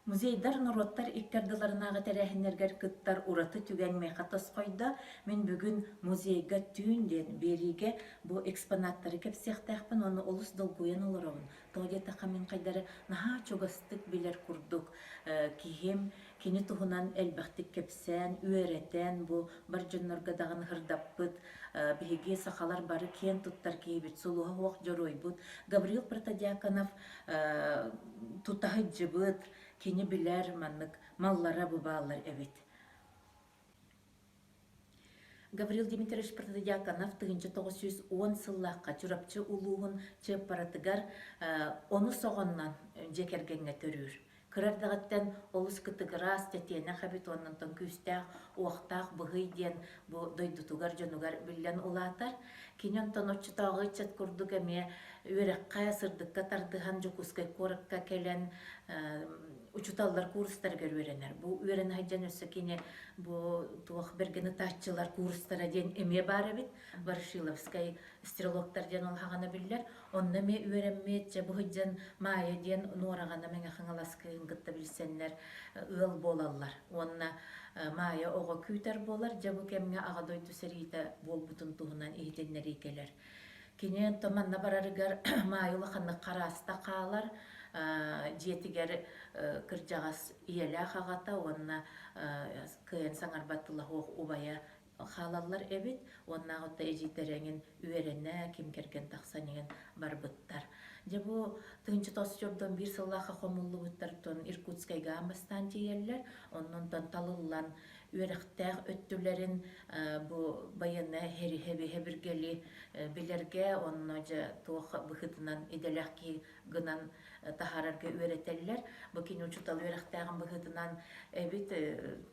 Музейдар нуроттар иккардыларынағы тәрәхінергер кыттар ураты түгенмей қатас қойда, мен бүгін музейға түйінден бериге бұл экспонаттары кепсияқтақпын, оны олыс долгуян олырауын. Тоғде тақа мен қайдары наға чогастық білер күрдік кейім, кені тұғынан әлбәқтік кепсән, үйеретен, бұл бар жонларға дағын хырдаппыт, бігеге сақалар бары кен тұттар кейбіт, сұлуға оқ жорой бұд. Гавриил Протодиаконов тұтағы жыбыт, кені білер маннык маллара бубалар эбит. Гавриил Дмитриевич Протодиаконов 1910 сыллаққа чурапчы улуғын чеп паратыгар оны соғаннан жекергенге төрүр. Кырардағаттан олыс кытыгырас тетені қабит оннантан күстәқ, уақтақ, бұғыйден бұ дойдутугар жонугар білген улатар. Кенентан отчытағы чат күрдік әме өрекқа сырдыққа тардыған жокускай корыққа келен учуталлар курстарга өренер. Бу өрен хайджан өссө кене бу туох бергені таччылар курстара ден эме бары бит. Ворошиловскай стрелоктар ден ол хагана биллер. Онна ме өренмет же бу хайджан майя ден норагана меңе хаңаласкын гытта билсеннер ыл болаллар. Онна майя ого күтер болар, же бу кемге ага дойду серийте бол бутун туһунан ийденнер икелер. Кенен томанна барарыгар майыла ханны караста калар. Жетигер кыржагас иеле хагата, онна кыйын саңарбаттыла хоқ убая халаллар эбит, онна готта эжитереңин үйерене ким керген тақсанеген барбыттар. Же бу тыгынчы тосчордон бир сыллаха хомуллу буттартон Иркутскайга амбастан жиерлер, оннон талыллан үйеректәк өттүлерин бу байына хери-хеби хебиргели билерге, онно же туох быхытынан иделяхки гынан тахарарга үйретеллер. Бу кини учутал үйеректәгін быхытынан эбит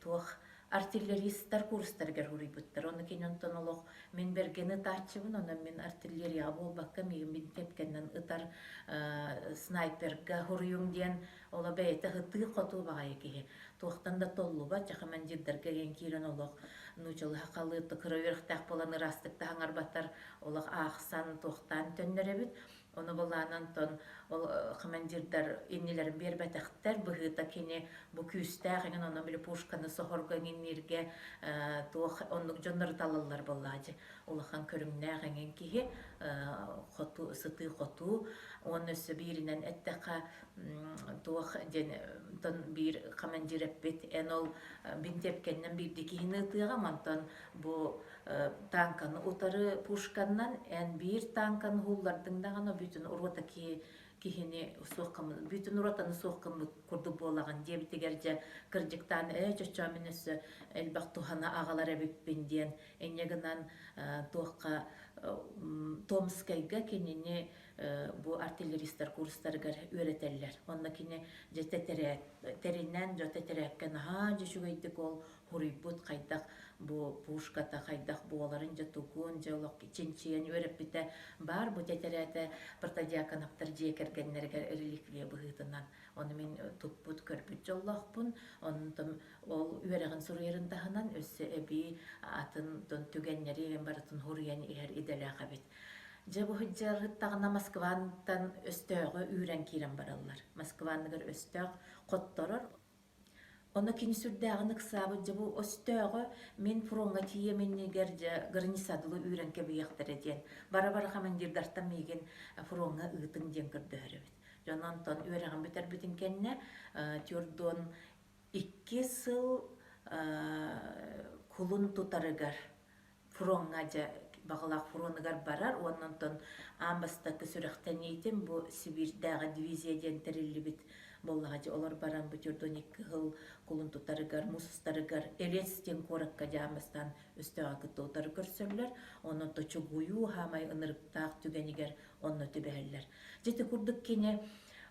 туох артиллеристар курстаргар хурибыттар. Оны кенентон олох мен бергені тачыбын, оны мен артиллерия болбакка мен тепкеннен ытар снайперга хуруюм ден ола бәйті хыты қоту бағай кеге. Туақтан да толлу ба, жақы мен жиддерге ген кейрен олох нучалы хақалы тұқыры өріқтәк боланы растықта хаңарбаттар олох ақсан туақтан төннер бит. Оны боланан тон ол командирдар иннелерин бербетектер быһыта кини бу күстәгән оны биле пушканы сохорган иннерге туох онлук жоннор талаллар боллаҗы. Улахан көрүмнәгән киһи хоту сыты хоту оны сөбиринен эттәка туох ден тон бир командир бит энол бинтепкеннән бир дикиһине тыга мантан бу танканы утары пушканнан эн бир танканы хуллардың даганы бүтүн урота кихини соққым бүтүн уротаны соққым курду болаган дебитигерже кыржыктан чочоминес элбактухана агалар биппинден энегенан тоққа Томскайга кенене бу артиллеристар курстаргар үйретеллер. Онна кене теринен жотетереккен ха жешугейдик ол хурибут кайдак бу пушката кайдак буоларын жатугун жолок ченчиен үйреппите бар бу тетерете Протодиаконовтар жекергеннерге реликвия быгытынан. Оны мен туппут көрпүт жоллокпун. Онтон ол үйреген сурыйрын тахынан өссө эби атын тон түгеннери бартын хуриян ихер иделе кабит. Жабу хыджарыттагына Москвантан өстөгө үйрен кирен бараллар. Москваныгар өстөг котторор. Оны кини сүрдәгыны кысабы жабу өстөгө мен фронга тие меннигер гарнисадылы үйрен кебияктар эден. Бара-бара командирдартан меген фронга ытын ден кырдырыбыт. Жононтон үйреген битер битин кенне түрдон 2 сыл кулун тутарыгар фронга жа бағалақ фроныгар барар, оннантон амбастакы сүрәқтен ейтін бұл Сибирдәғы дивизияден тәрелі бит боллаға жа олар баран бұтырдон 2 ғыл құлын тұтарыгар, мұсыстарыгар, элестен қорыққа жа амбастан өстіға күтті отары көрсөрлер, онын точы бұйу хамай ынырықтақ түгенігер онны түбәлілер. Жеті күрдік кене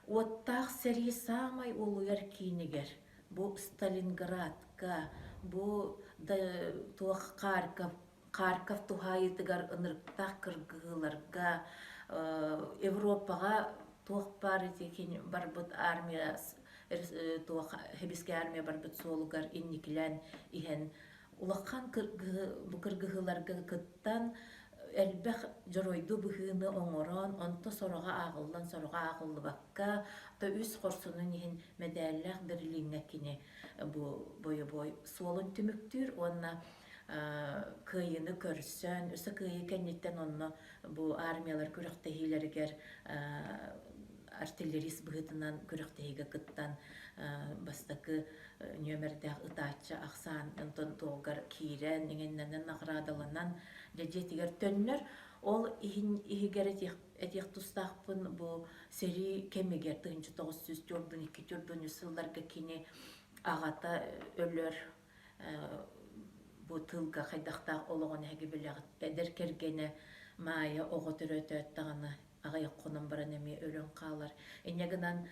оттақ сәрі самай олуяр кейінігер. Бұл Сталинградка, бұл туақ Харьков тухайытыгар ынырықтақ кыргыларга Европаға туақ бар етекен барбыт армия, туақ хебеске армия барбыт солугар инникілен ихен улаққан кыргыларга кыттан элбэх жоройду быһыыны оҥорон, онто сороҕа ааҕыллан сороҕа ааҕыллыбакка, то үс хорсунун иһин медээллээх бирилииҥҥэ кини бу бой суолун түмүктүүр, уонна кыйыны көрсөн, өсө кыйы кэнниттен онно бу армиялар күрөхтэһиилэригэр артиллерист быһытынан күрөхтэһиге кыттан бастакы нөмердäэх ытаачча ахсаан онтон туолгар киирэн иҥиннэнэн нахыраадаланан дьэдьиэтигэр төннөр ол иһигэр этиэх тустаахпын бу сери кемигер тыһынчы 942 сылларга кини аҕата өлөр бу тылга хайдахтаах ологон эһиги билэҕит эдер кергене маая оҕо төрөтөөттаҕына аҕайаххунан баран эми өлөн хаалар. Иннегынан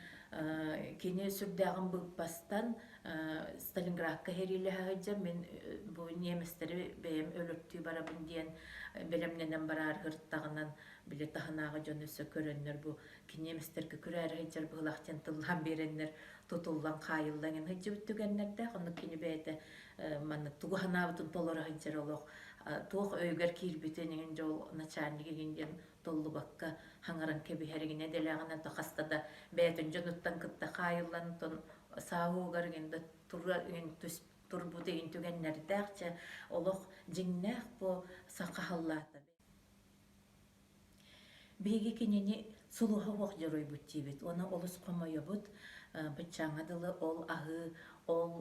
кини сүрдääҕин быппастан Сталинградка херилэһэҕиджа мен бу неместери бэйэм өлөртүү барабын диэн белемненен бараар хырттаҕынан биле таһынааҕы дьон өссө көрөннөр бу кинеместерге күрээрэһиджэр быһылаахтен тыллаан биэрэннер тутуллан хаайыллаҥын хыджыбыт түгэннэрдэх онну кини бэйэтэ маннык тугуһанаабытын толораһыджар олох туох өйгөр киирбитин иҥин жол начальнигигин диэн толлубакка хаҥаран кэбиһэригине дэлээҕинэн тохастада бэйэтин дьонуттан кытта хаайыллан тон сааугар гинде турбут эгин түгэннэрдээх олох дьиҥнээх бу сакаһаллаата биһиги кинини сулуһа уох дьоройбут диибит, уона олус хомойобут бычааҥа дылы ол аһыы ол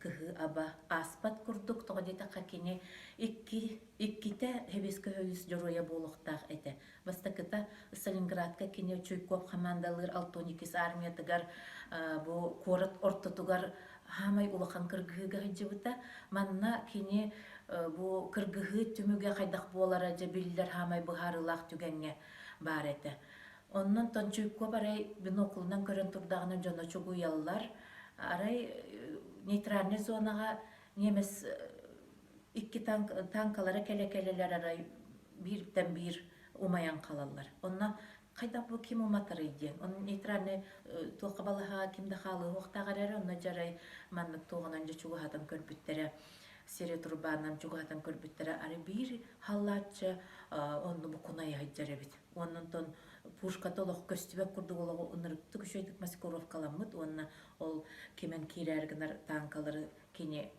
кыһы аба ааспат курдук тоҕодитахха кини икките хэбиска höйүс дьороя буолуохтаах эте. Бастакыта Сталинградка кини Чуйков командалыыр Алтоникис армиятыгар бу куорат ортотугар хамай улахан кыргыһыга хыджыбыта манна кини бу кыргыһы түмүгэ хайдах буолара же биллер хамай быһаарылаах түгэнҥэ баар эте. Оннон тон Чуйков арай биноклунан көрөн турдаагына дьоно чугуйаллар арай нейтральный зонага немес икки танкалара келекелелер арай биртен бир умаян калаллар. Онна кайда бу ким уматары диен. Он нейтральный туока балаха кимде халы хуктагарары онна жарай маннык туогунан же чугуһатан көрбүттере сере турбаанан чугуһатан көрбүттере ары бир халлаачча онну бу кунай хайджарабит. Оннон пушка толох көстүбөк курдуголого унырыктı күшөйдүк маскировкаламмыт онна ол кемен кирэргинер танкалары кини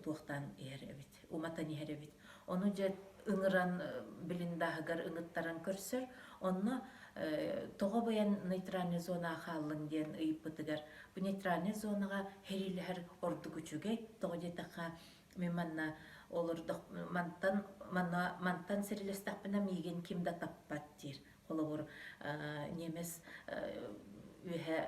туохтан эребит уматан эребит ону же ыңыран билиндагар ыңыттаран көрсөр онно того баян нейтральный зона халлын диен ыйыппытыгар бу нейтральный зонага херилер орду күчүгэй того жетаха мен манна олордох мантан серилестаппына миген кимда таппат дир олор немес үһэ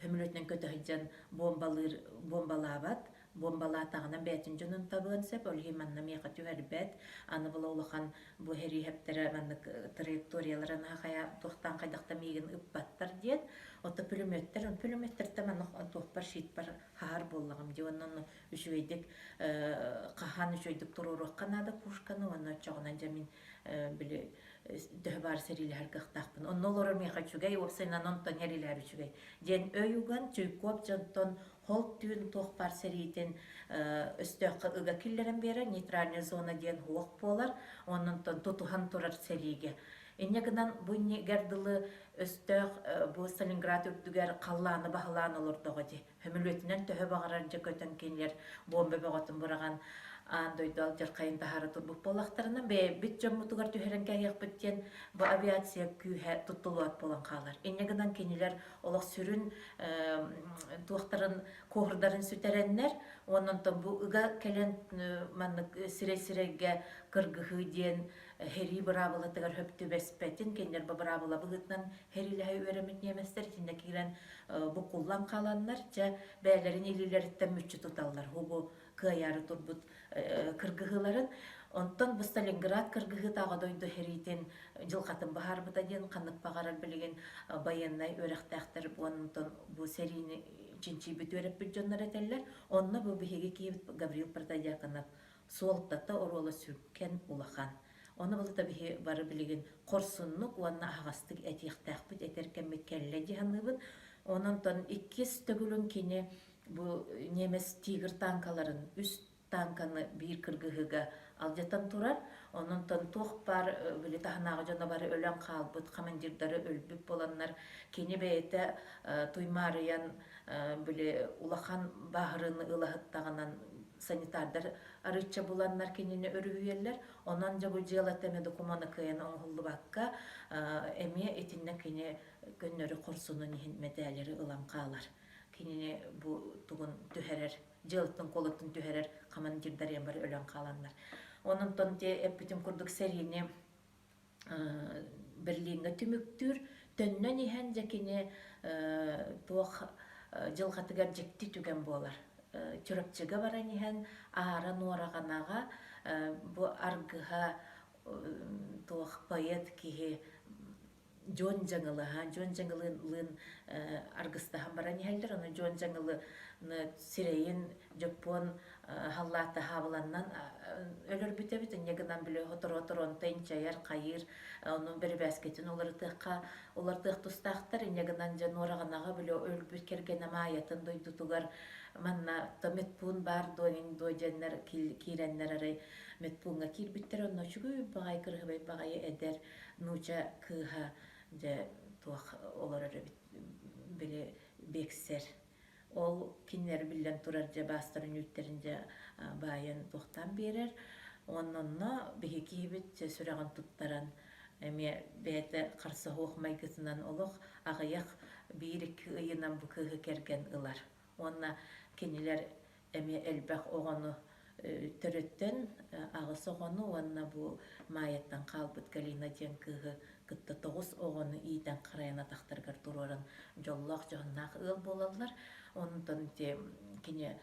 хөмүлөтнен көтөһүджан бомбалаабат бомбалаатагынан бээтин дьонун табыан сеп олхи манна миэха түһэрбэт аны була улахан бу херихептере маннык траекторияларын хая тухтан кайдакта миигин ыппаттар диэн отто пулеметтер манна тухпар шиитпар хаар боллагам дионнон үчүгэйдик кахан үчөйдик туруруакканада пушканы онно чогунан жамин били дөһбар серилер гыхтахпын оннолор миэха чугай опсайнан онтон херилер үчүгэй диэн өйүган Чуйков жонтон холт түйін тоқпар сәрейден өстөққа ыға киллерін бері нейтральный зона ден хуақ болар, оның тұтуған тұрар сәрейге. Иннегінен бұны гәрділі өстөқ бұл Сталинград үрдігер қалланы бағыланы олырдығы де. Хөмілөтінен төхі бағырар же көтін кенлер бомба бағытын бұраған андойдал жарқайын тахары турбук болақтарынан бит жоммутугар түхерен кәйек бүттен бұл авиация күйе тұттылуат болан қалар. Иннегінен кенелер олық сүрін туақтарын коғырдарын сүтереннер, онын бұл ұға кәлен сирей-сирейге кыргығы ден хери бұрабылатығар хөпті бәспәтін, кенлер бұрабыла бұғытнан хериләй өремет неместер, тінде кирен бұл құллан қаланлар, жа бәлерін елілеріттен мүтчі тұталар. Бұл кыайары турбут кыргыһыларын онтон бу Сталинград кыргыһы тагы дойду херитен жылкатын бахар бута ден канык багарар билеген баяннай өрөктәхтер онтон бу серийни чинчи бүтөрөп бүжөннөр этеллер онны бу биһиги киеп Гаврил Протодьяконов суолтата орола сүркен улахан оны булта биһи бары билеген корсуннук уанна агастык этихтәхбит этеркеммит келле диханыбын ононтон иккис төгүлүн кини бу немес тигр танкаларын үст танканы бир кыргыһыга алжатан турар. Onun tuх бар биле тахнагы жана бары өлөн калбыт командирдары өлбүп боланнар кени бейте туймарыян биле улахан бахырыны ылахыттагынан санитардар арыча буланнар кенини өрүйеллер. Онан жа бу жыла теме докуманы кыян оңхуллу бакка эми этинне кени көннөрү корсунун медалери ылан калар. Кенини бу тугун түһәрер, жылтын колоттун түһәрер командирдар ем бар өлөн каланнар. Onun tonte eppitim kurduk serine Berlin'e tümüktür. Tönnen ihan jakine tuğ jılgatıgar jekti tügen bolar. Çörapçıga baran ihan ara noraganaga bu argıha tuğ payet ki John Jangılı Jangılın argıstahan baran ihaldir. Onu John Jangılı sireyin Japon hallata havalandan ölür büte negidan bile otor tençayar kayır onun bir basketin olar tığ tustaqtar negidan janoraganaga bile ölbüt kergene mayatın doydutugar manna tametpun bar dojenler kirenler aray metpunga kirbitter onno çugu bagay kırhıbay bagay eder nuca kıha de tuh olar bile bekser. Ol kinler bilen turarca bastırın yütterince bayan tohtan berer. Onunla bihiki bit süreğin tuttaran emi beyte karşı hoğmay kısından oluq ağayak bir-iki ıyınan bu kığı kergen ılar. Onunla kinler emi elbaq oğunu törötten ağısı oğunu onunla bu mayettan kalbıt galina diyen kığı kıtta toğuz oğunu iyiden qarayana taqtargar tururan jollaq johannaq ıl bolallar. Ondan te kine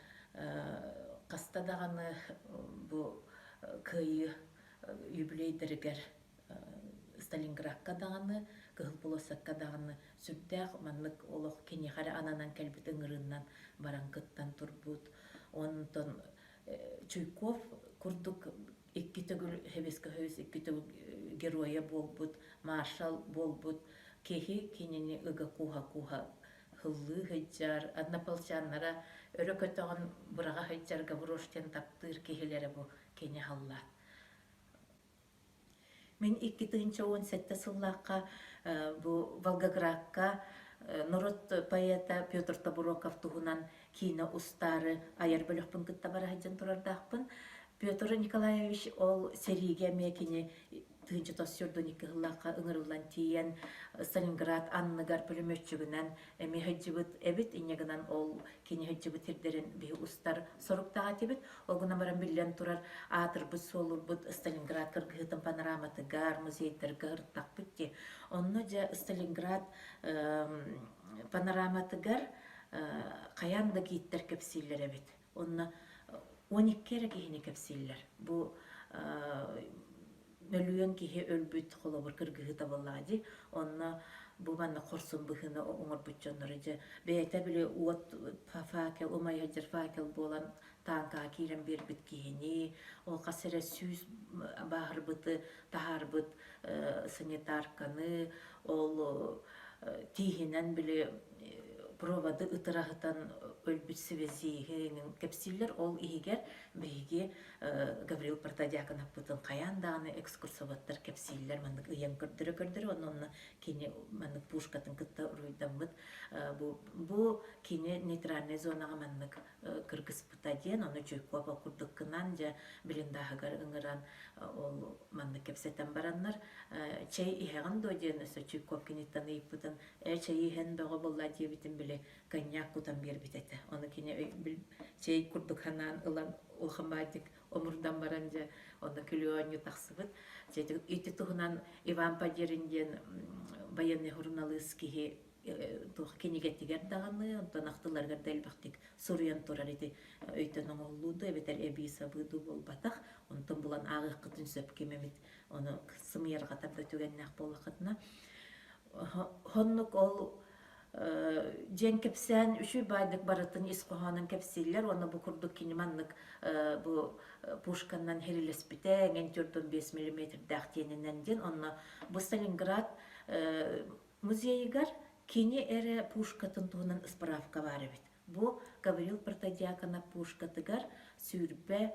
kasta dağını bu kıyı юбилейдерігер Сталинградка дағаны, Кығылболосакка дағаны сүрдәқ манлык олық кене қары ананан кәлбіт ыңырынан баран кыттан турбут. Онтон Чуйков курдук икки төгіл хебеске хөйс икки төгіл героя болбут, маршал болбут, кехи кенені ыга куха хыллы хыджар, однополчаннара өрө көтөғын бұрага хыджарга буроштен таптыр кехелері бу кене халлат. Мен 2017 сыллаққа bu Волгоградка Народ поэта Петр Табуроков туһунан кино устары аяр бөлөкпүн кытта бара хаджан турардакпын. Петр Николаевич ол сериге мекини тыгынчы тосёрдон 2 хыллакка ыңырылан тиен Сталинград анныгар пулеметчигинен эми хаджыбыт эбит инегинен ол кини хаджыбыт ирдерин би устар соруктага тибит. Ол гына баран билен турар атырбыт солурбут Сталинград кыргыйтын панораматыгар музейдерге ырттакпытти. Онно же Сталинград панораматыгар каянда кийиттер кепсиллер эбит. Онно 12 кихини кепсиллер. Бу мөлүөн кихи өлбүт холобур кыргыйта боллади. Онно бу манна корсун быхына оңор бутчоннору же бейте биле уот факел умай жер факел болан танка кирен бербит кихини. Ол касере сүз баарбыты таарбыт санитарканы ол тихинен биле проводы ытырахытан өлбүт связиһин кепсиллер ол игер беги Гаврил Партадиаконов бутын каяндагы экскурсоваттар кепсиллер мандык ыян көрдөрө онун кини мандык пушкатын кытта уруйдамбыт бу кини нейтральный зонага мандык кыргыз путаден оны Чуйкова курдуккынан же билиндагар ыңыран ол мандык кепсетен бараннар чей ихеган доден Чуйков киниттан ыйппытын чей ихен бего болла дебитин биле коньяк кутан бербитете. Оны кине чей курдукканан ылан улхамбадик омурдан баранже оны күлөөнү таксыбыт. Жети ити туһунан Иван Падеринден военный журналистский тух кинегеттигер даганы, онтон актыларга делбактик Сурьян турар ити өйтөн оңоллууду эбетер эбиса быду болбатах. Онтон булан агы кытын сөп кемемит оны сымыярга табда түгеннак болакытына. Хоннук ол Жен кепсен үші байдық барытын исқоғанын кепсиллер, оны бұ күрдік кинеманлық бұ пушканнан херелеспіте, әнген 4-5 мм дәқтенінен ден, оны бұ Сталинград музейігер кені әрі пушкатын туғынан справка бар бет. Бұ Гаврил Партадиаконов пушкатыгар сүүрбе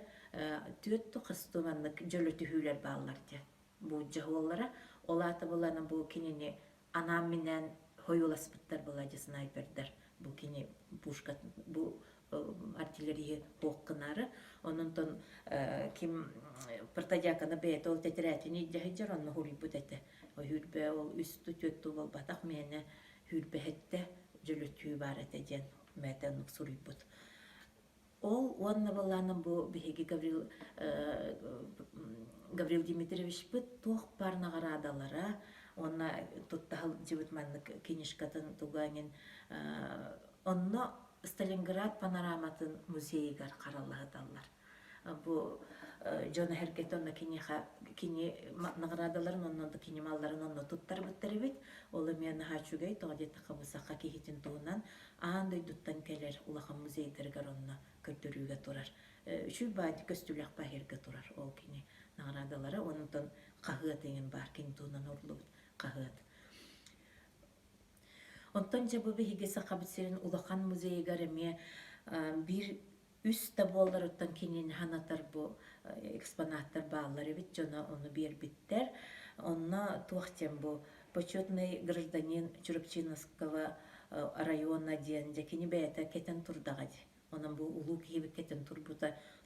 түөттү кыстуманнык жөлөтүһүүлер баалар де. Бу жаһоллара олата буланы бу кинини анам менен хойуласпыттар булади снайпердер. Бу кини пушка бу артиллерия хоккынары. Онунтон ким партадиаканы бейт ол тетерәтини жахиджар онны хурибут эте. Хүрбе ол үстү төттү бол батак мене хүрбе хетте жөлөтүү бар эте ден мәтен сурибут. Ол онна баланың бу биһиги Гаврил Дмитриевич бит тох парнагарадалара онна туттахал жибитманнык кинишкатын туганин онно Сталинград панораматын музейгар каралаһыталлар. Бу жона херкетонна кини наградаларын оннон да кини малларын онно туттар буттары бит. Ол мен хачугай тогдет кабысакка кихитин туунан андай дуттан келер улахан музейдергер онно көтөрүүгө турар. Үчү бади көстүлөк бахерге турар ол кини наградалары онтон кагыт деген бар кини туунан орлубут кагыт. Онтон же бу биһиги сакабытсерин улахан музейгер эме бир үст таболларыттан кинин ханатар бу экспонаттар баалар бит жона оны бербиттер. Онна туахтем бу почетный гражданин Чурапчиновского района ден жакини бэта кетен турдагади. Онан бу улуу киби кетен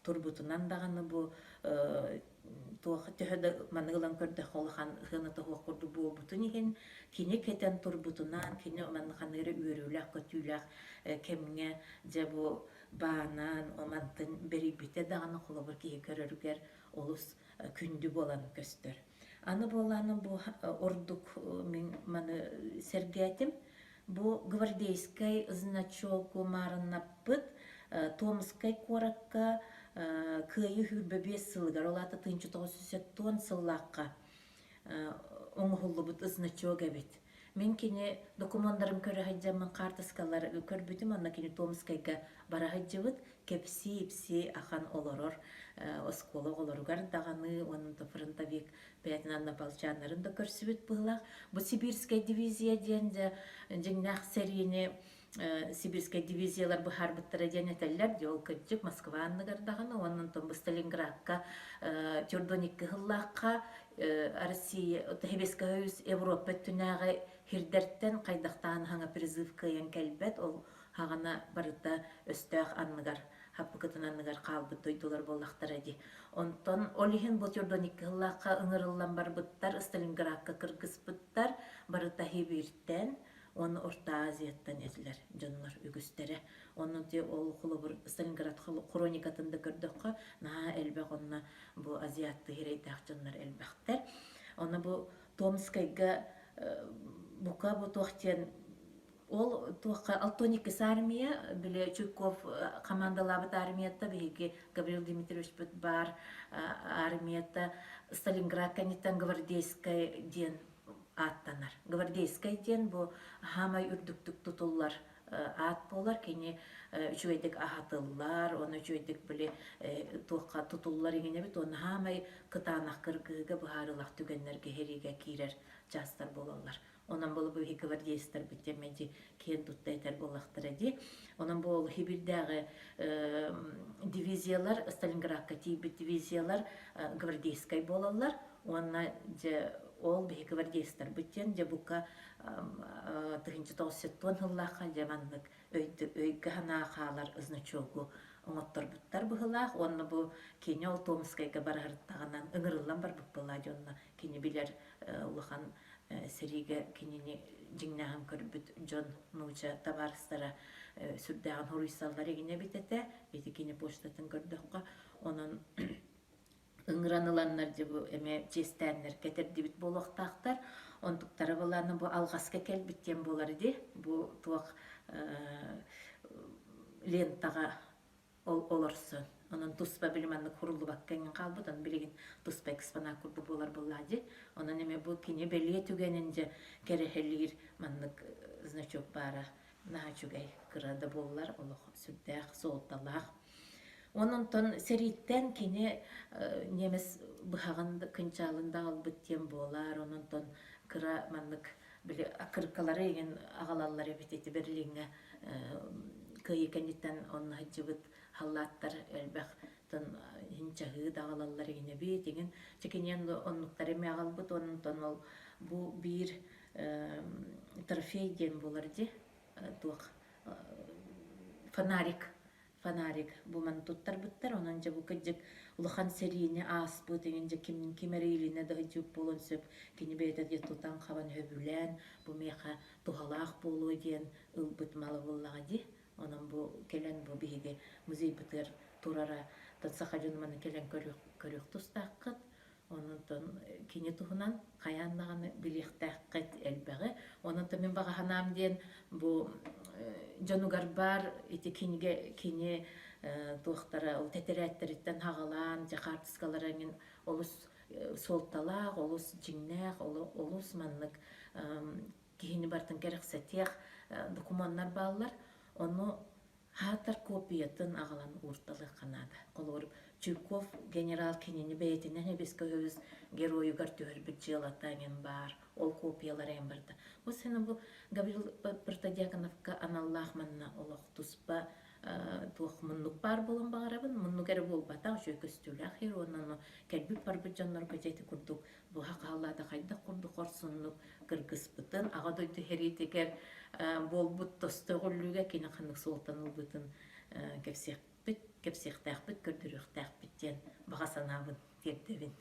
турбутунан даганы бу туах төһөдө маныгылан көрдө холхан хыната хокурду бу бутунихин кини кетен турбутунан кини манханыры үрүлак көтүлак кемге же бу баанан омантын берибите даганы холобор кии көрөрүгер олус күндү болан көстөр. Аны боланы бу ордук мен маны сергетим бу гвардейский значок марынаппыт Томской коракка кыйы хүрбебе сылгар олата 1970 сыллакка оңхуллубут значок эбит. Мен кини документтарым көрө хаджамын картаскалар көрбүтүм анна кини Томскайга бара хаджыбыт кепси ахан олорор оскола олоругар даганы онун фронтовик пятнанна балчанарын да көрсүбүт быйлак. Бу Сибирская дивизия денде жеңнах серийни Сибирская дивизиялар бу харбыттара денетеллер жол көчүк Москваныгар даганы онун тон Сталинградка Тюрдоникке хыллакка Россия Советский Союз Европа түнәгы хирдерттен кайдактан хаңа призыв кыйын келбет ол хагана барыта өстөк анныгар хаппыкытын анныгар калбыт дойдулар боллактар эди. Онтон олихин бу Тюрдоникке хыллакка ыңырыллан барбыттар Сталинградка кыргызбыттар барыта Сибирьтен оны Орта Азияттан этилер жонлар үгүстері. Onun те ол хулубур Сталинград хроникатында көрдөккө на элбек онна бу азиатты хирейдак жонлар элбектер. Оны бу Томскайга бука бу тохтен ол тохка Алтоникис армия биле Чуйков командалабыт армиятта биги Гаврил Дмитриевич бар армиятта Сталинград каниттан гвардейская ден аттанар. Гвардейская ден бу хамай үрдүктүк тутуллар ат болар, кені үчөйдік ахатыллар, оны үчөйдік біле туаққа тутуллар егене бит, оны хамай кытанақ кыргыға бұхарылақ түгенлерге хериге кейрер жастар болалар. Онан болу бұл гвардейстер бітемеди кен туттайтар болақтыр әді. Онан болу хибирдағы дивизиялар, Сталинградқа тейбіт дивизиялар гвардейскай болалар. Онна же ол бі гвардейстер біттен же бұқа 1990 хыллаqa жаманлык өйгі хана қалар ызначогу оңоттор буттар бұғылақ. Онны бұ кені ол Томскайға барағырттағанан ұңырылан бар бұқпылади. Онны кені білер ұлыған сериге кенені жіңнағын көрбіт Джон Нуча табарыстара сүрдәғын хуруйсаллар егіне бітеті. Беті кені поштатын көрдіққа. Оның ыңыраныланнар жебу эме жестәннер кетерди бит болохтақтар. Онтуктары боланы бу алғаска келбиттен болар иди. Бу туақ лентаға олорсын. Онын туспа билиманны курулу баккенген қалбыдан билеген туспа экспона курду болар боллади. Онын эме бу кини белие түгенинже керехелир маннык значок бара нахачугай кырада боллар олох сүрдәк соутталақ. Онунтон сериттен кини немес быхаган кынчалында албыттен болар. Онунтон кыра маннык биле акыркалары еген агалаллары битети берлинге кыйыкенитен онна хаджыбыт халлаттар элбек тон хинчахы дағалалар егіне бей деген чекенен оннуктары мегалбыт онтон ол бу бир трофей ден болар де туох фонарик бу ман туттар буттар онан же бу кыджык улахан серийне ас бу деген же кимнин кимерейлине да жуп болон сөп кини бейте де тутан хабан хөбүлен бу меха тухалаах болу ден ылбыт малы буллага ди онан бу келен бу биге музей битер турара татсаха жонманы келен көрүк тустаккыт онун кини тухунан каяннаганы билихтаккыт элбеги онун мен багаханам ден бу жонугар бар ити кини туохтара ол тетереттериттен хагалан жакартыскалараңын олус солталаак олус жиңнеак олус маннык кини бартын керексетех документар баалар ону хатар копиятын агалан урталы канада колор Чуков генерал кинини бейтинен эбеске өз геройугар төһөрбүт жылатаңын бар ол копиялар эм барда бу сені бу Гаврил Протодиаконовка аналлах манна олох туспа туох муннук бар болон багарабын муннук эре болбата ошо көстүлө ахир онан келби барбы жаннар көжети курдук бу хакалада кайда курдук орсуннук кыргызбытын ага дойду херитегер болбут тостогуллуга кини канык султанылбытын кепсектахпыт көрдүрүктахпыт ден бага санабын тепдебин